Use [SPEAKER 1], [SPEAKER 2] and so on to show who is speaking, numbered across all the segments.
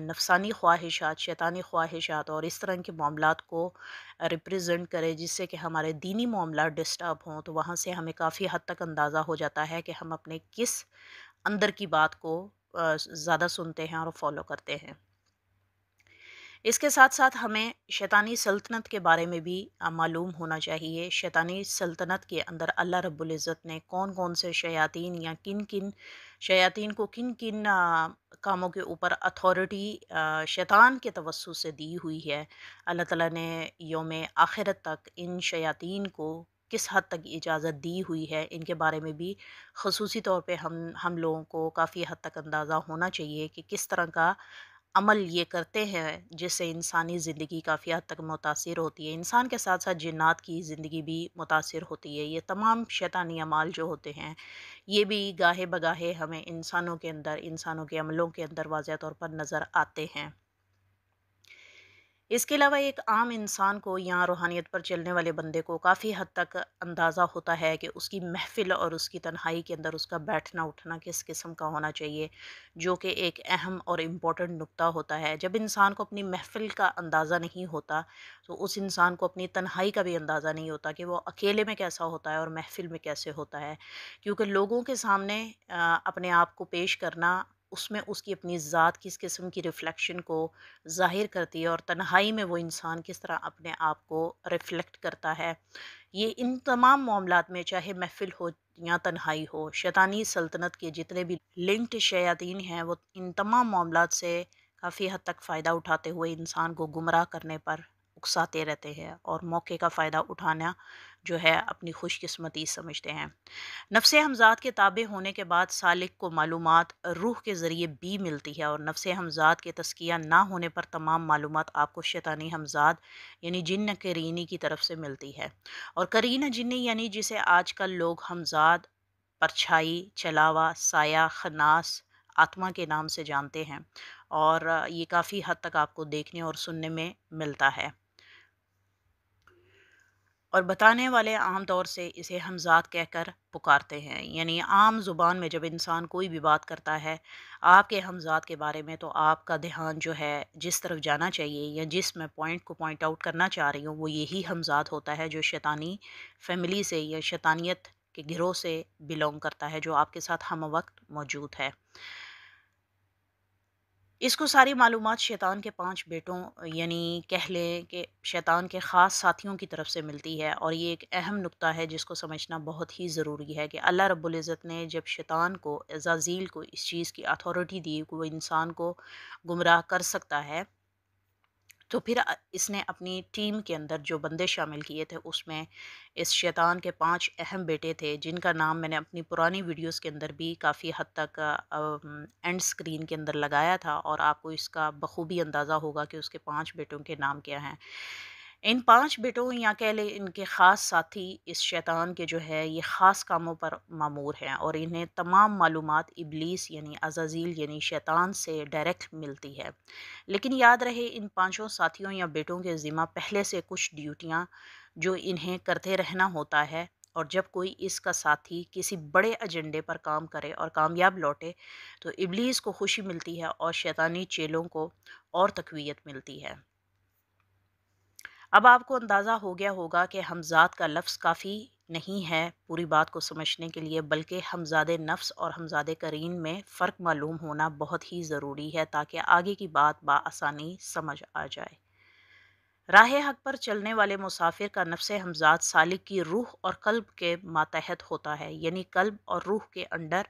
[SPEAKER 1] نفسانی خواہشات، شیطانی خواہشات اور اس طرح کے معاملات کو ریپریزنٹ کرے جس سے کہ ہمارے دینی معاملات ڈسٹرب ہوں، تو وہاں سے ہمیں کافی حد تک اندازہ ہو جاتا ہے کہ ہم اپنے کس اندر کی بات کو زیادہ سنتے ہیں اور فالو کرتے ہیں۔ اس کے ساتھ ساتھ ہمیں شیطانی سلطنت کے بارے میں بھی معلوم ہونا چاہیے۔ شیطانی سلطنت کے اندر اللہ رب العزت نے کون کون سے شیاطین یا کن کن شیاطین کو کن کن کاموں کے اوپر اتھارٹی شیطان کے توسط سے دی ہوئی ہے۔ اللہ تعالیٰ نے یوم آخرت تک ان شیاطین کو کس حد تک اجازت دی ہوئی ہے، ان کے بارے میں بھی خصوصی طور پہ ہم لوگوں کو کافی حد تک اندازہ ہونا چاہیے کہ کس طرح کا عمل یہ کرتے ہیں جس سے انسانی زندگی کافی حد تک متاثر ہوتی ہے۔ انسان کے ساتھ ساتھ جنات کی زندگی بھی متاثر ہوتی ہے۔ یہ تمام شیطانی اعمال جو ہوتے ہیں یہ بھی گاہے بگاہے ہمیں انسانوں کے اندر، انسانوں کے عملوں کے اندر واضح طور پر نظر آتے ہیں۔ اس کے علاوہ ایک عام انسان کو یا روحانیت پر چلنے والے بندے کو کافی حد تک اندازہ ہوتا ہے کہ اس کی محفل اور اس کی تنہائی کے اندر اس کا بیٹھنا اٹھنا کس قسم کا ہونا چاہیے، جو کہ ایک اہم اور امپورٹنٹ نقطہ ہوتا ہے۔ جب انسان کو اپنی محفل کا اندازہ نہیں ہوتا تو اس انسان کو اپنی تنہائی کا بھی اندازہ نہیں ہوتا کہ وہ اکیلے میں کیسا ہوتا ہے اور محفل میں کیسے ہوتا ہے، کیونکہ لوگوں کے سامنے اپنے آپ کو پیش کرنا، اس میں اس کی اپنی ذات کس قسم کی ریفلیکشن کو ظاہر کرتی ہے اور تنہائی میں وہ انسان کس طرح اپنے آپ کو ریفلیکٹ کرتا ہے۔ یہ ان تمام معاملات میں چاہے محفل ہو یا تنہائی ہو، شیطانی سلطنت کے جتنے بھی لنکڈ شیاطین ہیں وہ ان تمام معاملات سے کافی حد تک فائدہ اٹھاتے ہوئے انسان کو گمراہ کرنے پر اکساتے رہتے ہیں اور موقع کا فائدہ اٹھانا جو ہے اپنی خوش قسمتی سمجھتے ہیں۔ نفس ہمزاد کے تابع ہونے کے بعد سالک کو معلومات روح کے ذریعے بھی ملتی ہے، اور نفس ہمزاد کے تزکیہ نہ ہونے پر تمام معلومات آپ کو شیطانی ہمزاد یعنی جن کرینی کی طرف سے ملتی ہے۔ اور کرینہ جنی یعنی جسے آج کل لوگ ہمزاد، پرچھائی، چلاوا، سایہ، خناس، آتما کے نام سے جانتے ہیں، اور یہ کافی حد تک آپ کو دیکھنے اور سننے میں ملتا ہے۔ اور بتانے والے عام طور سے اسے ہمزاد کہہ کر پکارتے ہیں، یعنی عام زبان میں جب انسان کوئی بھی بات کرتا ہے آپ کے ہمزاد کے بارے میں، تو آپ کا دھیان جو ہے جس طرف جانا چاہیے یا جس میں پوائنٹ کو پوائنٹ آؤٹ کرنا چاہ رہی ہوں وہ یہی ہمزاد ہوتا ہے جو شیطانی فیملی سے یا شیطانیت کے گروہ سے بلونگ کرتا ہے، جو آپ کے ساتھ ہم وقت موجود ہے۔ اس کو ساری معلومات شیطان کے 5 بیٹوں یعنی کہہ لیں کہ شیطان کے خاص ساتھیوں کی طرف سے ملتی ہے، اور یہ ایک اہم نقطہ ہے جس کو سمجھنا بہت ہی ضروری ہے کہ اللہ رب العزت نے جب شیطان کو، عزازیل کو اس چیز کی اتھارٹی دی کہ وہ انسان کو گمراہ کر سکتا ہے، تو پھر اس نے اپنی ٹیم کے اندر جو بندے شامل کیے تھے اس میں اس شیطان کے 5 اہم بیٹے تھے جن کا نام میں نے اپنی پرانی ویڈیوز کے اندر بھی کافی حد تک اینڈ اسکرین کے اندر لگایا تھا، اور آپ کو اس کا بخوبی اندازہ ہوگا کہ اس کے 5 بیٹوں کے نام کیا ہیں۔ ان 5 بیٹوں یا کہہ لیں ان کے خاص ساتھی اس شیطان کے جو ہے یہ خاص کاموں پر مامور ہیں، اور انہیں تمام معلومات ابلیس یعنی عزازیل یعنی شیطان سے ڈائریکٹ ملتی ہے۔ لیکن یاد رہے ان 5 ساتھیوں یا بیٹوں کے ذمہ پہلے سے کچھ ڈیوٹیاں جو انہیں کرتے رہنا ہوتا ہے، اور جب کوئی اس کا ساتھی کسی بڑے ایجنڈے پر کام کرے اور کامیاب لوٹے تو ابلیس کو خوشی ملتی ہے اور شیطانی چیلوں کو اور تقویت ملتی ہے۔ اب آپ کو اندازہ ہو گیا ہوگا کہ ہمزاد کا لفظ کافی نہیں ہے پوری بات کو سمجھنے کے لیے، بلکہ ہمزاد نفس اور ہمزاد کرین میں فرق معلوم ہونا بہت ہی ضروری ہے تاکہ آگے کی بات بآسانی سمجھ آ جائے۔ راہ حق پر چلنے والے مسافر کا نفس ہمزاد سالک کی روح اور قلب کے ماتحت ہوتا ہے، یعنی قلب اور روح کے انڈر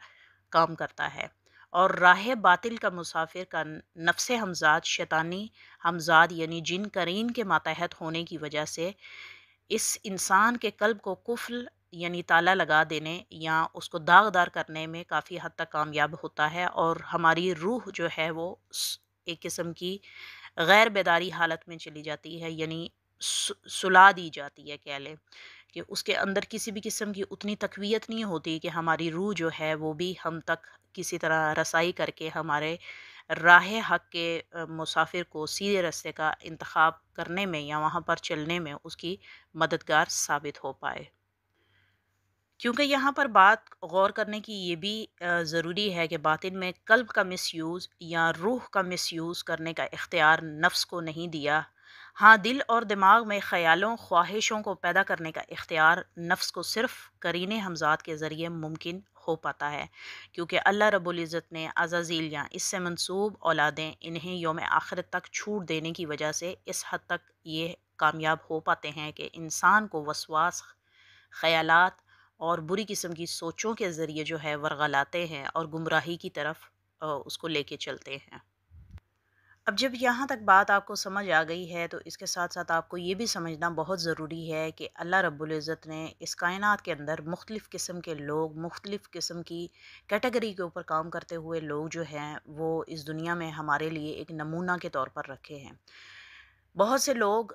[SPEAKER 1] کام کرتا ہے، اور راہ باطل کا مسافر کا نفس ہمزاد شیطانی ہمزاد یعنی جن کرین کے ماتحت ہونے کی وجہ سے اس انسان کے قلب کو قفل یعنی تالا لگا دینے یا اس کو داغدار کرنے میں کافی حد تک کامیاب ہوتا ہے، اور ہماری روح جو ہے وہ ایک قسم کی غیر بیداری حالت میں چلی جاتی ہے، یعنی سلا دی جاتی ہے، کہہ لیں کہ اس کے اندر کسی بھی قسم کی اتنی تقویت نہیں ہوتی کہ ہماری روح جو ہے وہ بھی ہم تک کسی طرح رسائی کر کے ہمارے راہ حق کے مسافر کو سیدھے راستے کا انتخاب کرنے میں یا وہاں پر چلنے میں اس کی مددگار ثابت ہو پائے۔ کیونکہ یہاں پر بات غور کرنے کی یہ بھی ضروری ہے کہ باطن میں قلب کا مس یوز یا روح کا مس یوز کرنے کا اختیار نفس کو نہیں دیا۔ ہاں، دل اور دماغ میں خیالوں خواہشوں کو پیدا کرنے کا اختیار نفس کو صرف قرین حمزات کے ذریعے ممکن ہو پاتا ہے، کیونکہ اللہ رب العزت نے عزازیل یا اس سے منسوب اولادیں انہیں یوم آخرت تک چھوٹ دینے کی وجہ سے اس حد تک یہ کامیاب ہو پاتے ہیں کہ انسان کو وسواس، خیالات اور بری قسم کی سوچوں کے ذریعے جو ہے ورغلاتے ہیں اور گمراہی کی طرف اس کو لے کے چلتے ہیں۔ اب جب یہاں تک بات آپ کو سمجھ آ گئی ہے تو اس کے ساتھ ساتھ آپ کو یہ بھی سمجھنا بہت ضروری ہے کہ اللہ رب العزت نے اس کائنات کے اندر مختلف قسم کے لوگ، مختلف قسم کی کیٹیگری کے اوپر کام کرتے ہوئے لوگ جو ہیں وہ اس دنیا میں ہمارے لیے ایک نمونہ کے طور پر رکھے ہیں۔ بہت سے لوگ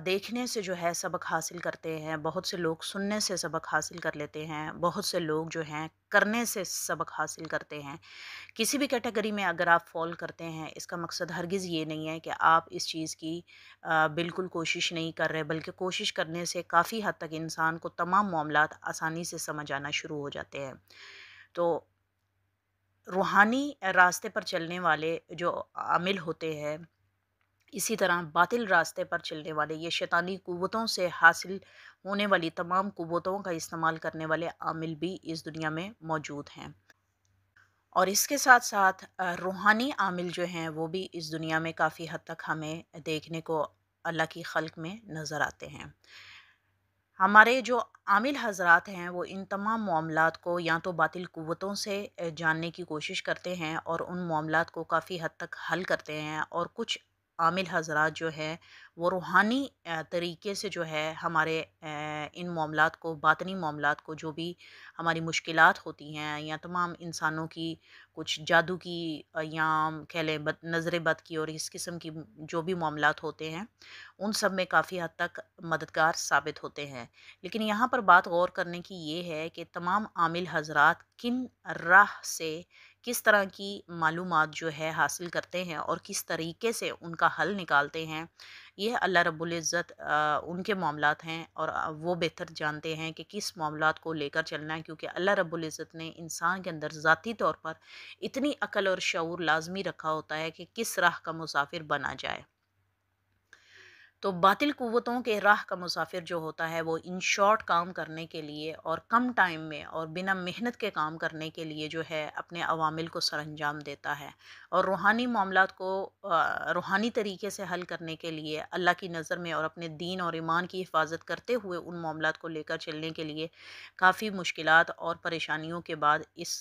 [SPEAKER 1] دیکھنے سے جو ہے سبق حاصل کرتے ہیں، بہت سے لوگ سننے سے سبق حاصل کر لیتے ہیں، بہت سے لوگ جو ہیں کرنے سے سبق حاصل کرتے ہیں۔ کسی بھی کیٹیگری میں اگر آپ فال کرتے ہیں، اس کا مقصد ہرگز یہ نہیں ہے کہ آپ اس چیز کی بالکل کوشش نہیں کر رہے، بلکہ کوشش کرنے سے کافی حد تک انسان کو تمام معاملات آسانی سے سمجھ آنا شروع ہو جاتے ہیں۔ تو روحانی راستے پر چلنے والے جو عامل ہوتے ہیں، اسی طرح باطل راستے پر چلنے والے، یہ شیطانی قوتوں سے حاصل ہونے والی تمام قوتوں کا استعمال کرنے والے عامل بھی اس دنیا میں موجود ہیں۔ اور اس کے ساتھ ساتھ روحانی عامل جو ہیں وہ بھی اس دنیا میں کافی حد تک ہمیں دیکھنے کو اللہ کی خلق میں نظر آتے ہیں۔ ہمارے جو عامل حضرات ہیں وہ ان تمام معاملات کو یا تو باطل قوتوں سے جاننے کی کوشش کرتے ہیں اور ان معاملات کو کافی حد تک حل کرتے ہیں، اور کچھ عامل حضرات جو ہیں وہ روحانی طریقے سے جو ہے ہمارے ان معاملات کو، باطنی معاملات کو، جو بھی ہماری مشکلات ہوتی ہیں یا تمام انسانوں کی کچھ جادو کی یا کہہ لیں نظر بد کی اور اس قسم کی جو بھی معاملات ہوتے ہیں، ان سب میں کافی حد تک مددگار ثابت ہوتے ہیں۔ لیکن یہاں پر بات غور کرنے کی یہ ہے کہ تمام عامل حضرات کن راہ سے کس طرح کی معلومات جو ہے حاصل کرتے ہیں اور کس طریقے سے ان کا حل نکالتے ہیں، یہ اللہ رب العزت ان کے معاملات ہیں، اور وہ بہتر جانتے ہیں کہ کس معاملات کو لے کر چلنا ہے، کیونکہ اللہ رب العزت نے انسان کے اندر ذاتی طور پر اتنی عقل اور شعور لازمی رکھا ہوتا ہے کہ کس راہ کا مسافر بنا جائے۔ تو باطل قوتوں کے راہ کا مسافر جو ہوتا ہے وہ ان شارٹ کام کرنے کے لیے اور کم ٹائم میں اور بنا محنت کے کام کرنے کے لیے جو ہے اپنے عوامل کو سر انجام دیتا ہے، اور روحانی معاملات کو روحانی طریقے سے حل کرنے کے لیے اللہ کی نظر میں اور اپنے دین اور ایمان کی حفاظت کرتے ہوئے ان معاملات کو لے کر چلنے کے لیے کافی مشکلات اور پریشانیوں کے بعد اس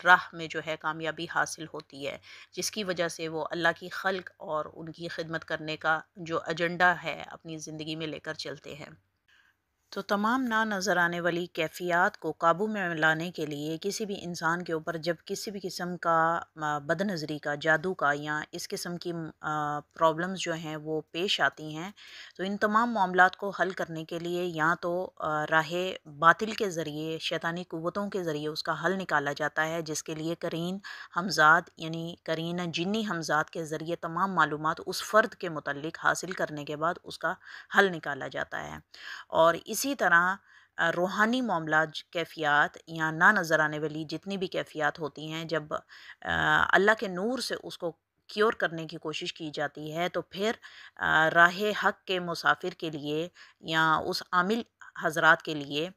[SPEAKER 1] راہ میں جو ہے کامیابی حاصل ہوتی ہے، جس کی وجہ سے وہ اللہ کی خلق اور ان کی خدمت کرنے کا جو ایجنڈا ہے اپنی زندگی میں لے کر چلتے ہیں۔ تو تمام نہ نظر آنے والی کیفیات کو قابو میں لانے کے لیے کسی بھی انسان کے اوپر جب کسی بھی قسم کا بد نظری کا، جادو کا یا اس قسم کی پرابلمز جو ہیں وہ پیش آتی ہیں، تو ان تمام معاملات کو حل کرنے کے لیے یا تو راہ باطل کے ذریعے، شیطانی قوتوں کے ذریعے اس کا حل نکالا جاتا ہے، جس کے لیے قرین ہمزاد یعنی قرین جنی ہمزاد کے ذریعے تمام معلومات اس فرد کے متعلق حاصل کرنے کے بعد اس کا حل نکالا جاتا ہے۔ اور اسی طرح روحانی معاملات، کیفیات یا نہ نظر آنے والی جتنی بھی کیفیات ہوتی ہیں، جب اللہ کے نور سے اس کو کیور کرنے کی کوشش کی جاتی ہے، تو پھر راہ حق کے مسافر کے لیے یا اس عامل حضرات کے لیے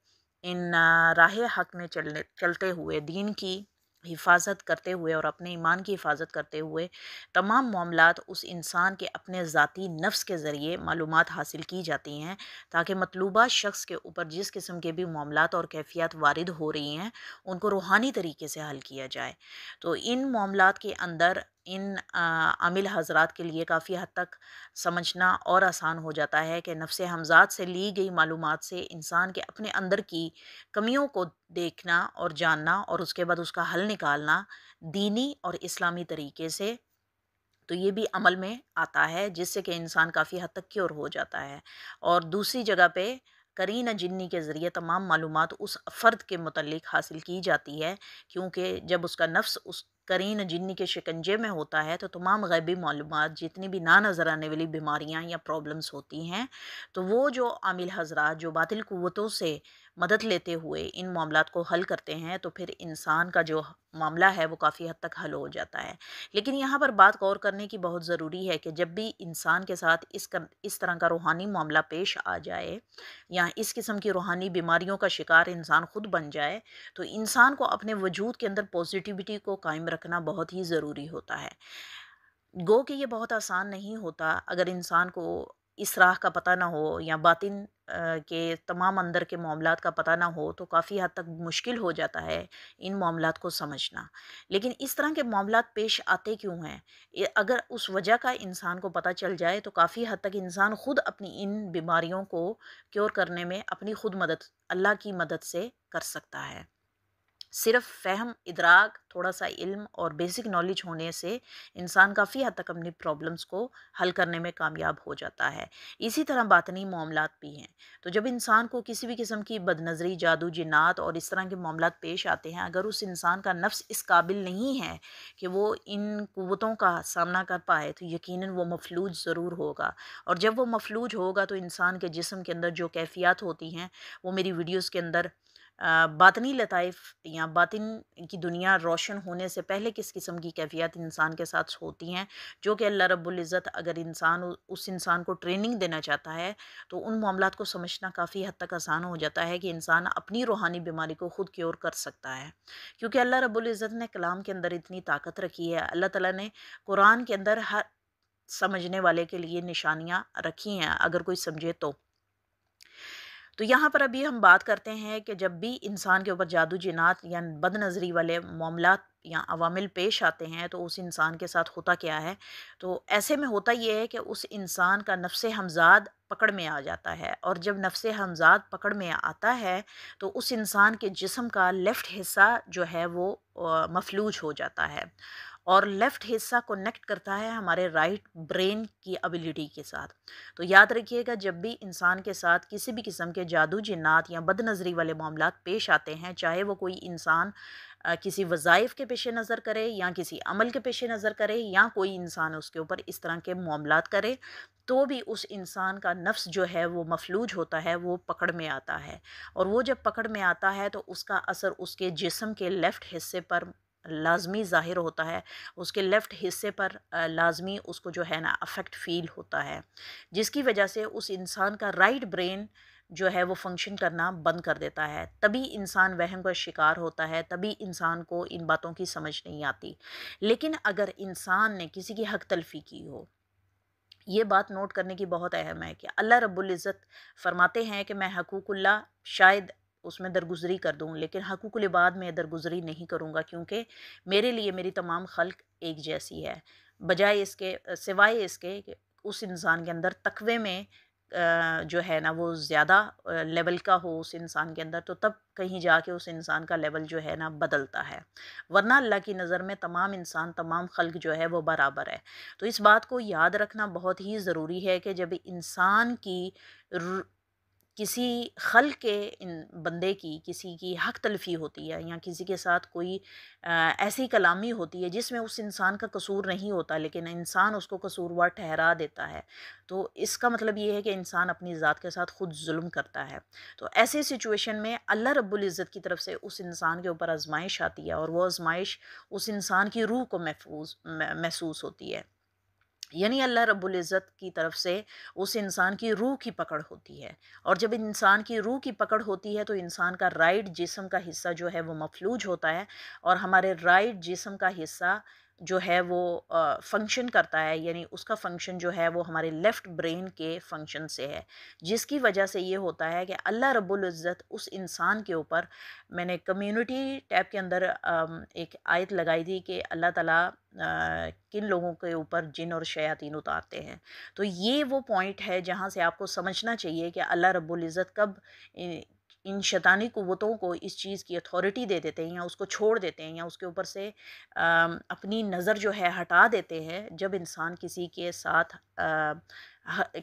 [SPEAKER 1] ان راہ حق میں چلتے ہوئے، دین کی حفاظت کرتے ہوئے اور اپنے ایمان کی حفاظت کرتے ہوئے تمام معاملات اس انسان کے اپنے ذاتی نفس کے ذریعے معلومات حاصل کی جاتی ہیں، تاکہ مطلوبہ شخص کے اوپر جس قسم کے بھی معاملات اور کیفیات وارد ہو رہی ہیں ان کو روحانی طریقے سے حل کیا جائے۔ تو ان معاملات کے اندر ان عامل حضرات کے لیے کافی حد تک سمجھنا اور آسان ہو جاتا ہے کہ نفس ہمزاد سے لی گئی معلومات سے انسان کے اپنے اندر کی کمیوں کو دیکھنا اور جاننا اور اس کے بعد اس کا حل نکالنا دینی اور اسلامی طریقے سے، تو یہ بھی عمل میں آتا ہے، جس سے کہ انسان کافی حد تک کیور ہو جاتا ہے۔ اور دوسری جگہ پہ قرین جنی کے ذریعے تمام معلومات اس فرد کے متعلق حاصل کی جاتی ہے، کیونکہ جب اس کا نفس اس قرین جنی کے شکنجے میں ہوتا ہے تو تمام غیبی معلومات جتنی بھی نہ نظر آنے والی بیماریاں یا پرابلمس ہوتی ہیں تو وہ جو عامل حضرات جو باطل قوتوں سے مدد لیتے ہوئے ان معاملات کو حل کرتے ہیں تو پھر انسان کا جو معاملہ ہے وہ کافی حد تک حل ہو جاتا ہے۔ لیکن یہاں پر بات غور کرنے کی بہت ضروری ہے کہ جب بھی انسان کے ساتھ اس طرح کا روحانی معاملہ پیش آ جائے یا اس قسم کی روحانی بیماریوں کا شکار انسان خود بن جائے تو انسان کو اپنے وجود کے اندر پوزیٹیوٹی کو قائم رکھنا بہت ہی ضروری ہوتا ہے۔ گو کہ یہ بہت آسان نہیں ہوتا اگر انسان کو اس راہ کا پتہ نہ ہو یا باطن کے تمام اندر کے معاملات کا پتہ نہ ہو تو کافی حد تک مشکل ہو جاتا ہے ان معاملات کو سمجھنا۔ لیکن اس طرح کے معاملات پیش آتے کیوں ہیں؟ اگر اس وجہ کا انسان کو پتہ چل جائے تو کافی حد تک انسان خود اپنی ان بیماریوں کو کیور کرنے میں اپنی خود مدد اللہ کی مدد سے کر سکتا ہے۔ صرف فہم، ادراک، تھوڑا سا علم اور بیسک نالج ہونے سے انسان کافی حد تک اپنی پرابلمس کو حل کرنے میں کامیاب ہو جاتا ہے۔ اسی طرح باطنی معاملات بھی ہیں۔ تو جب انسان کو کسی بھی قسم کی بد نظری، جادو، جنات اور اس طرح کے معاملات پیش آتے ہیں، اگر اس انسان کا نفس اس قابل نہیں ہے کہ وہ ان قوتوں کا سامنا کر پائے تو یقیناً وہ مفلوج ضرور ہوگا، اور جب وہ مفلوج ہوگا تو انسان کے جسم کے اندر جو کیفیات ہوتی ہیں وہ میری ویڈیوز کے اندر باطنی لطائف یا باطن کی دنیا روشن ہونے سے پہلے کس قسم کی کیفیات انسان کے ساتھ ہوتی ہیں، جو کہ اللہ رب العزت اگر اس انسان کو ٹریننگ دینا چاہتا ہے تو ان معاملات کو سمجھنا کافی حد تک آسان ہو جاتا ہے کہ انسان اپنی روحانی بیماری کو خود کیور کر سکتا ہے، کیونکہ اللہ رب العزت نے کلام کے اندر اتنی طاقت رکھی ہے۔ اللہ تعالیٰ نے قرآن کے اندر ہر سمجھنے والے کے لیے نشانیاں رکھی ہیں اگر کوئی سمجھے تو یہاں پر ابھی ہم بات کرتے ہیں کہ جب بھی انسان کے اوپر جادو، جنات یا بد نظری والے معاملات یا عوامل پیش آتے ہیں تو اس انسان کے ساتھ ہوتا کیا ہے؟ تو ایسے میں ہوتا یہ ہے کہ اس انسان کا نفس ہمزاد پکڑ میں آ جاتا ہے، اور جب نفس ہمزاد پکڑ میں آتا ہے تو اس انسان کے جسم کا لیفٹ حصہ جو ہے وہ مفلوج ہو جاتا ہے، اور لیفٹ حصہ کنیکٹ کرتا ہے ہمارے رائٹ برین کی ابیلٹی کے ساتھ۔ تو یاد رکھیے گا جب بھی انسان کے ساتھ کسی بھی قسم کے جادو، جنات یا بد نظری والے معاملات پیش آتے ہیں، چاہے وہ کوئی انسان کسی وظائف کے پیش نظر کرے یا کسی عمل کے پیش نظر کرے یا کوئی انسان اس کے اوپر اس طرح کے معاملات کرے، تو بھی اس انسان کا نفس جو ہے وہ مفلوج ہوتا ہے، وہ پکڑ میں آتا ہے، اور وہ جب پکڑ میں آتا ہے تو اس کا اثر اس کے جسم کے لیفٹ حصے پر لازمی ظاہر ہوتا ہے، اس کے لیفٹ حصے پر لازمی اس کو جو ہے نا افیکٹ فیل ہوتا ہے، جس کی وجہ سے اس انسان کا رائٹ برین جو ہے وہ فنکشن کرنا بند کر دیتا ہے۔ تبھی انسان وہم کا شکار ہوتا ہے، تبھی انسان کو ان باتوں کی سمجھ نہیں آتی۔ لیکن اگر انسان نے کسی کی حق تلفی کی ہو، یہ بات نوٹ کرنے کی بہت اہم ہے کہ اللہ رب العزت فرماتے ہیں کہ میں حقوق اللہ شاید اس میں درگزری کر دوں لیکن حقوق العباد میں درگزری نہیں کروں گا، کیونکہ میرے لیے میری تمام خلق ایک جیسی ہے، بجائے اس کے سوائے اس کے کہ اس انسان کے اندر تقوی میں جو ہے نا وہ زیادہ لیول کا ہو اس انسان کے اندر، تو تب کہیں جا کے اس انسان کا لیول جو ہے نا بدلتا ہے، ورنہ اللہ کی نظر میں تمام انسان، تمام خلق جو ہے وہ برابر ہے۔ تو اس بات کو یاد رکھنا بہت ہی ضروری ہے کہ جب انسان کی کسی خلق کے بندے کی کسی کی حق تلفی ہوتی ہے یا کسی کے ساتھ کوئی ایسی کلامی ہوتی ہے جس میں اس انسان کا قصور نہیں ہوتا لیکن انسان اس کو قصوروار ٹھہرا دیتا ہے، تو اس کا مطلب یہ ہے کہ انسان اپنی ذات کے ساتھ خود ظلم کرتا ہے۔ تو ایسے سچویشن میں اللہ رب العزت کی طرف سے اس انسان کے اوپر آزمائش آتی ہے، اور وہ آزمائش اس انسان کی روح کو محسوس ہوتی ہے، یعنی اللہ رب العزت کی طرف سے اس انسان کی روح کی پکڑ ہوتی ہے، اور جب انسان کی روح کی پکڑ ہوتی ہے تو انسان کا رائٹ جسم کا حصہ جو ہے وہ مفلوج ہوتا ہے، اور ہمارے رائٹ جسم کا حصہ جو ہے وہ فنکشن کرتا ہے، یعنی اس کا فنکشن جو ہے وہ ہمارے لیفٹ برین کے فنکشن سے ہے، جس کی وجہ سے یہ ہوتا ہے کہ اللہ رب العزت اس انسان کے اوپر، میں نے کمیونٹی ٹیب کے اندر ایک آیت لگائی تھی کہ اللہ تعالیٰ کن لوگوں کے اوپر جن اور شیاطین اتارتے ہیں، تو یہ وہ پوائنٹ ہے جہاں سے آپ کو سمجھنا چاہیے کہ اللہ رب العزت کب ان شیطانی قوتوں کو اس چیز کی اتھارٹی دے دیتے ہیں یا اس کو چھوڑ دیتے ہیں یا اس کے اوپر سے اپنی نظر جو ہے ہٹا دیتے ہیں، جب انسان کسی کے ساتھ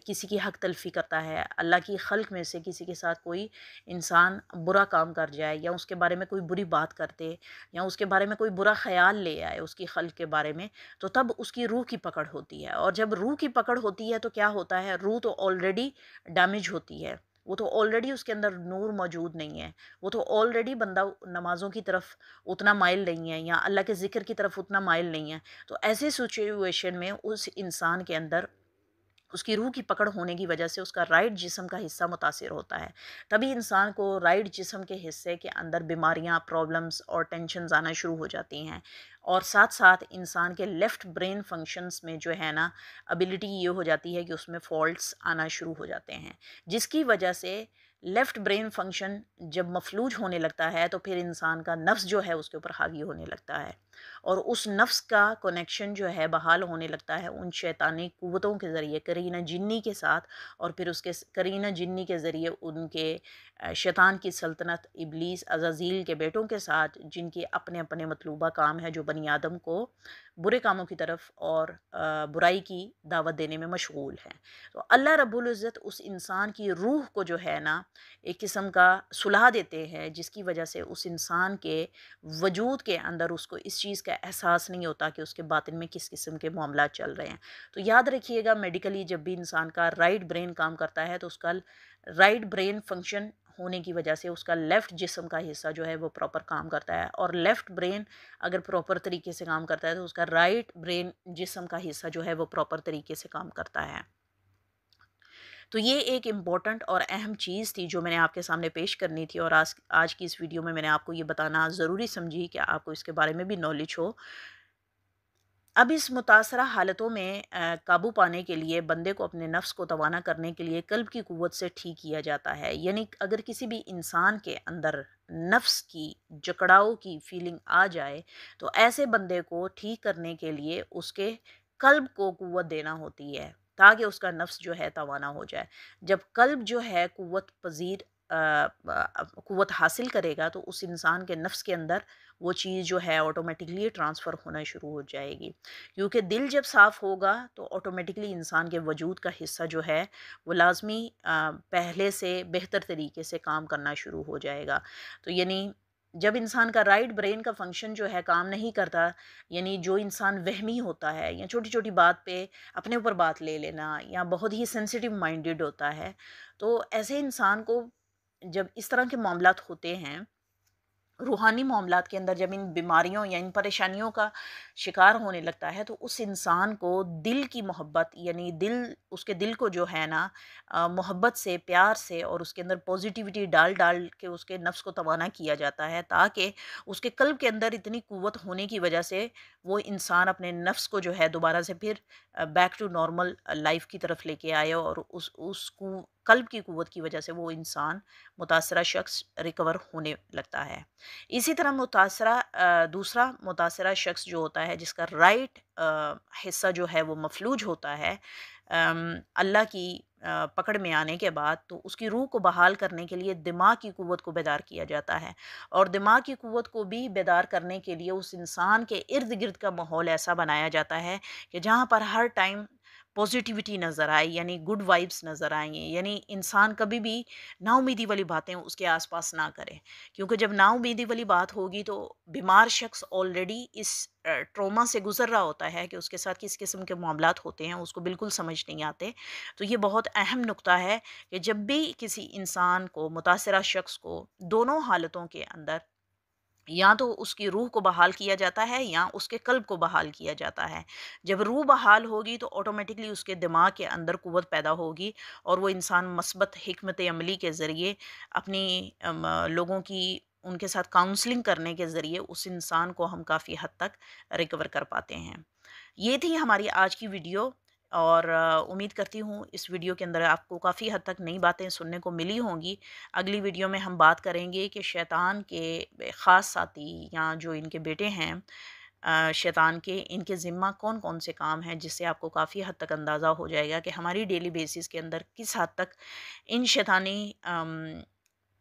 [SPEAKER 1] کسی کی حق تلفی کرتا ہے، اللہ کی خلق میں سے کسی کے ساتھ کوئی انسان برا کام کر جائے یا اس کے بارے میں کوئی بری بات کر دے یا اس کے بارے میں کوئی برا خیال لے آئے اس کی خلق کے بارے میں، تو تب اس کی روح کی پکڑ ہوتی ہے، اور جب روح کی پکڑ ہوتی ہے تو کیا ہوتا ہے، روح تو آلریڈی ڈیمیج ہوتی ہے، وہ تو آلریڈی اس کے اندر نور موجود نہیں ہے، وہ تو آلریڈی بندہ نمازوں کی طرف اتنا مائل نہیں ہے یا اللہ کے ذکر کی طرف اتنا مائل نہیں ہے، تو ایسے سچویشن میں اس انسان کے اندر اس کی روح کی پکڑ ہونے کی وجہ سے اس کا رائٹ جسم کا حصہ متاثر ہوتا ہے، تبھی انسان کو رائٹ جسم کے حصے کے اندر بیماریاں، پرابلمز اور ٹینشنز آنا شروع ہو جاتی ہیں، اور ساتھ ساتھ انسان کے لیفٹ برین فنکشنز میں جو ہے نا ابیلٹی یہ ہو جاتی ہے کہ اس میں فالٹس آنا شروع ہو جاتے ہیں، جس کی وجہ سے لیفٹ برین فنکشن جب مفلوج ہونے لگتا ہے تو پھر انسان کا نفس جو ہے اس کے اوپر حاوی ہونے لگتا ہے، اور اس نفس کا کنیکشن جو ہے بحال ہونے لگتا ہے ان شیطانی قوتوں کے ذریعے، قرینہ جنی کے ساتھ، اور پھر اس کے قرینہ جنی کے ذریعے ان کے شیطان کی سلطنت ابلیس عزازیل کے بیٹوں کے ساتھ، جن کے اپنے اپنے مطلوبہ کام ہے، جو بنی آدم کو برے کاموں کی طرف اور برائی کی دعوت دینے میں مشغول ہیں۔ تو اللہ رب العزت اس انسان کی روح کو جو ہے نا ایک قسم کا صلح دیتے ہیں، جس کی وجہ سے اس انسان کے وجود کے اندر اس کو اس چیز کا احساس نہیں ہوتا کہ اس کے باطن میں کس قسم کے معاملات چل رہے ہیں۔ تو یاد رکھیے گا، میڈیکلی جب بھی انسان کا رائٹ برین کام کرتا ہے تو اس کا رائٹ برین فنکشن ہونے کی وجہ سے اس کا لیفٹ جسم کا حصہ جو ہے وہ پراپر کام کرتا ہے، اور لیفٹ برین اگر پراپر طریقے سے کام کرتا ہے تو اس کا رائٹ برین جسم کا حصہ جو ہے وہ پراپر طریقے سے کام کرتا ہے۔ تو یہ ایک امپورٹنٹ اور اہم چیز تھی جو میں نے آپ کے سامنے پیش کرنی تھی، اور آج کی اس ویڈیو میں نے آپ کو یہ بتانا ضروری سمجھی کہ آپ کو اس کے بارے میں بھی نالج ہو۔ اب اس متاثرہ حالتوں میں قابو پانے کے لیے بندے کو اپنے نفس کو توانا کرنے کے لیے قلب کی قوت سے ٹھیک کیا جاتا ہے، یعنی اگر کسی بھی انسان کے اندر نفس کی جکڑاؤ کی فیلنگ آ جائے تو ایسے بندے کو ٹھیک کرنے کے لیے اس کے قلب کو قوت دینا ہوتی ہے، تاکہ اس کا نفس جو ہے توانا ہو جائے۔ جب قلب جو ہے قوت پذیر قوت حاصل کرے گا تو اس انسان کے نفس کے اندر وہ چیز جو ہے آٹومیٹکلی ٹرانسفر ہونا شروع ہو جائے گی، کیونکہ دل جب صاف ہوگا تو آٹومیٹکلی انسان کے وجود کا حصہ جو ہے وہ لازمی پہلے سے بہتر طریقے سے کام کرنا شروع ہو جائے گا۔ تو یعنی جب انسان کا رائٹ برین کا فنکشن جو ہے کام نہیں کرتا، یعنی جو انسان وہمی ہوتا ہے یا چھوٹی چھوٹی بات پہ اپنے اوپر بات لے لینا یا بہت ہی سینسیٹیو مائنڈیڈ ہوتا ہے، تو ایسے انسان کو جب اس طرح کے معاملات ہوتے ہیں، روحانی معاملات کے اندر جب ان بیماریوں یا ان پریشانیوں کا شکار ہونے لگتا ہے تو اس انسان کو دل کی محبت، یعنی اس کے دل کو جو ہے نا محبت سے، پیار سے اور اس کے اندر پوزیٹیوٹی ڈال ڈال کے اس کے نفس کو توانا کیا جاتا ہے، تاکہ اس کے قلب کے اندر اتنی قوت ہونے کی وجہ سے وہ انسان اپنے نفس کو جو ہے دوبارہ سے پھر بیک ٹو نارمل لائف کی طرف لے کے آئے، اور اس کو قلب کی قوت کی وجہ سے وہ انسان متاثرہ شخص ریکور ہونے لگتا ہے۔ اسی طرح دوسرا متاثرہ شخص جو ہوتا ہے جس کا رائٹ حصہ جو ہے وہ مفلوج ہوتا ہے اللہ کی پکڑ میں آنے کے بعد، تو اس کی روح کو بحال کرنے کے لیے دماغ کی قوت کو بیدار کیا جاتا ہے، اور دماغ کی قوت کو بھی بیدار کرنے کے لیے اس انسان کے ارد گرد کا ماحول ایسا بنایا جاتا ہے کہ جہاں پر ہر ٹائم پوزیٹیوٹی نظر آئے، یعنی گڈ وائبس نظر آئیں، یعنی انسان کبھی بھی نا امیدی والی باتیں اس کے آس پاس نہ کرے، کیونکہ جب نا امیدی والی بات ہوگی تو بیمار شخص آلریڈی اس ٹروما سے گزر رہا ہوتا ہے کہ اس کے ساتھ کس قسم کے معاملات ہوتے ہیں، اس کو بالکل سمجھ نہیں آتے۔ تو یہ بہت اہم نقطہ ہے کہ جب بھی کسی انسان کو، متاثرہ شخص کو، دونوں حالتوں کے اندر یا تو اس کی روح کو بحال کیا جاتا ہے یا اس کے قلب کو بحال کیا جاتا ہے۔ جب روح بحال ہوگی تو آٹومیٹکلی اس کے دماغ کے اندر قوت پیدا ہوگی، اور وہ انسان مثبت حکمت عملی کے ذریعے اپنی لوگوں کی ان کے ساتھ کاؤنسلنگ کرنے کے ذریعے اس انسان کو ہم کافی حد تک ریکور کر پاتے ہیں۔ یہ تھی ہماری آج کی ویڈیو، اور امید کرتی ہوں اس ویڈیو کے اندر آپ کو کافی حد تک نئی باتیں سننے کو ملی ہوں گی۔ اگلی ویڈیو میں ہم بات کریں گے کہ شیطان کے خاص ساتھی یا جو ان کے بیٹے ہیں شیطان کے، ان کے ذمہ کون کون سے کام ہیں، جس سے آپ کو کافی حد تک اندازہ ہو جائے گا کہ ہماری ڈیلی بیسس کے اندر کس حد تک ان شیطانی